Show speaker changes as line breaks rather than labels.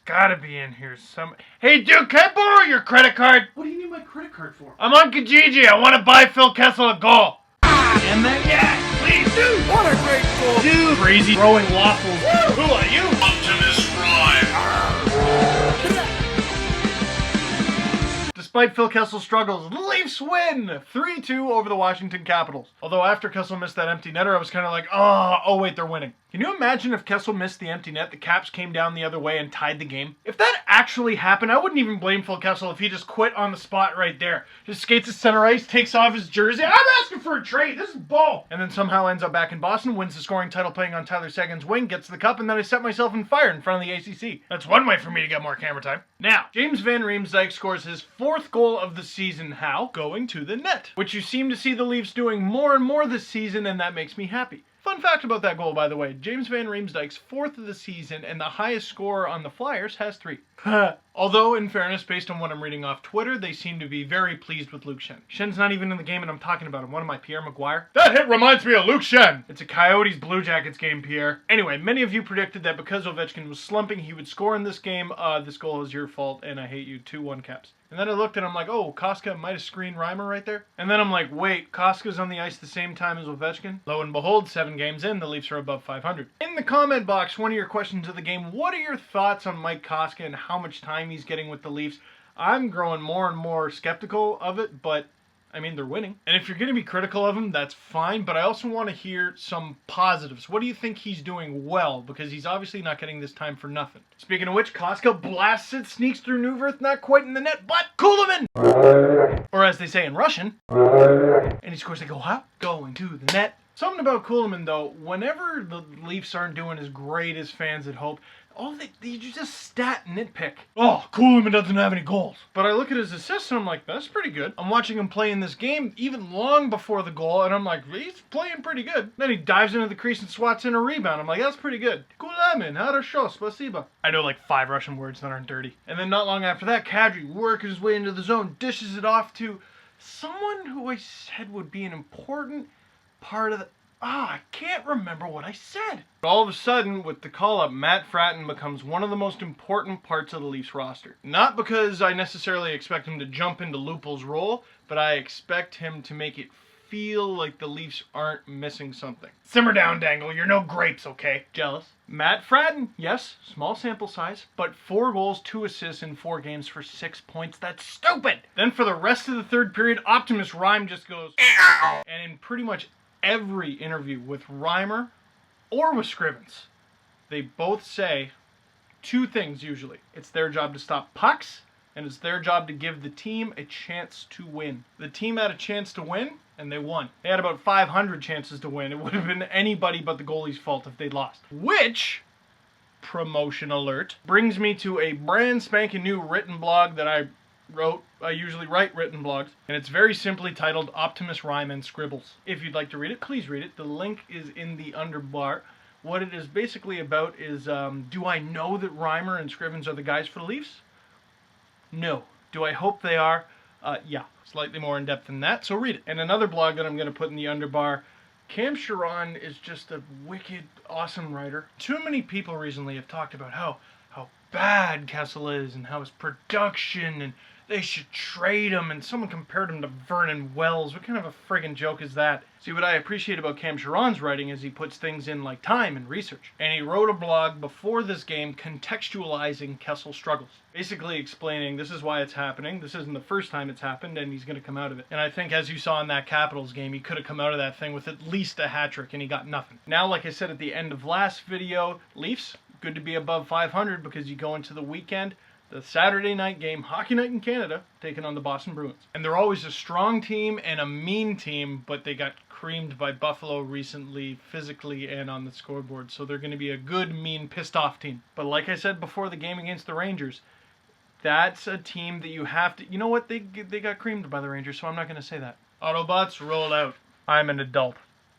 gotta be in here some. Hey, dude, can I borrow your credit card?
What do you need my credit card for?
I'm on Kijiji. I want to buy Phil Kessel a goal. And then, yeah, please, dude.
What a great goal!
Dude, crazy throwing waffles.
Woo!
Who are you?
Optimus Prime.
Despite Phil Kessel's struggles, the Leafs win 3-2 over the Washington Capitals. Although after Kessel missed that empty netter, I was kind of like, oh wait, they're winning. Can you imagine if Kessel missed the empty net, the Caps came down the other way and tied the game? If that actually happened, I wouldn't even blame Phil Kessel if he just quit on the spot right there. Just skates to center ice, takes off his jersey. I'm asking for a trade. This is bull. And then somehow ends up back in Boston, wins the scoring title playing on Tyler Seguin's wing, gets the cup, and then I set myself on fire in front of the ACC. That's one way for me to get more camera time. Now, James Van Riemsdyk scores his 4th goal of the season. How? Going to the net, which you seem to see the Leafs doing more and more this season, and that makes me happy. Fun fact about that goal, by the way, James Van Riemsdyk's 4th of the season, and the highest scorer on the Flyers has 3. Although, in fairness, based on what I'm reading off Twitter, they seem to be very pleased with Luke Schenn. Schenn's not even in the game, and I'm talking about him. What am I, Pierre Maguire? That hit reminds me of Luke Schenn! It's a Coyotes Blue Jackets game, Pierre. Anyway, many of you predicted that because Ovechkin was slumping, he would score in this game. This goal is your fault, and I hate you. 2-1 Caps. And then I looked and I'm like, oh, Koska might have screened Reimer right there. And then I'm like, wait, Koska's on the ice the same time as Ovechkin? Lo and behold, 7 games in, the Leafs are above 500. In the comment box, one of your questions of the game, what are your thoughts on Mike Koska and how much time he's getting with the Leafs? I'm growing more and more skeptical of it, but I mean, they're winning. And if you're going to be critical of him, that's fine. But I also want to hear some positives. What do you think he's doing well? Because he's obviously not getting this time for nothing. Speaking of which, Koska blasts it, sneaks through Neuwirth, not quite in the net, but Kulemin! Or as they say in Russian. And he scores a goal, huh? Going to the net. Something about Kulemin, though, whenever the Leafs aren't doing as great as fans had hoped, you just stat nitpick. Oh, Kulemin doesn't have any goals. But I look at his assists and I'm like, that's pretty good. I'm watching him play in this game even long before the goal and I'm like, he's playing pretty good. Then he dives into the crease and swats in a rebound. I'm like, that's pretty good. Kulemin, хорошо, спасибо. I know like 5 Russian words that aren't dirty. And then not long after that, Kadri working his way into the zone, dishes it off to someone who I said would be an important part of the... I can't remember what I said. But all of a sudden, with the call-up, Matt Fratton becomes one of the most important parts of the Leafs roster. Not because I necessarily expect him to jump into Lupul's role, but I expect him to make it feel like the Leafs aren't missing something. Simmer down, Dangle. You're no grapes, okay? Jealous. Matt Fratton, yes, small sample size, but 4 goals, 2 assists in 4 games for 6 points. That's stupid! Then for the rest of the third period, Optimus Rhyme just goes... And in pretty much every interview with Reimer or with Scrivens, they both say 2 things usually. It's their job to stop pucks, and it's their job to give the team a chance to win. The team had a chance to win, and they won. They had about 500 chances to win. It would have been anybody but the goalie's fault if they'd lost. Which, promotion alert, brings me to a brand spanking new written blog that I wrote. I usually write written blogs, and it's very simply titled Optimus Rhyme and Scribbles. If you'd like to read it, please read it. The link is in the underbar. What it is basically about is, do I know that Reimer and Scrivens are the guys for the Leafs? No. Do I hope they are? Yeah. Slightly more in depth than that, so read it. And another blog that I'm going to put in the underbar, Cam Charron is just a wicked, awesome writer. Too many people recently have talked about how bad Kessel is and how his production and they should trade him, and someone compared him to Vernon Wells. What kind of a friggin' joke is that? See, what I appreciate about Cam Charron's writing is he puts things in like time and research. And he wrote a blog before this game contextualizing Kessel's struggles. Basically explaining this is why it's happening, this isn't the first time it's happened, and he's going to come out of it. And I think as you saw in that Capitals game, he could have come out of that thing with at least a hat trick, and he got nothing. Now, like I said at the end of last video, Leafs, good to be above 500 because you go into the weekend, the Saturday night game, Hockey Night in Canada, taking on the Boston Bruins. And they're always a strong team and a mean team, but they got creamed by Buffalo recently, physically and on the scoreboard. So they're going to be a good, mean, pissed-off team. But like I said before the game against the Rangers, that's a team that you have to... You know what? They got creamed by the Rangers, so I'm not going to say that. Autobots, roll out. I'm an adult.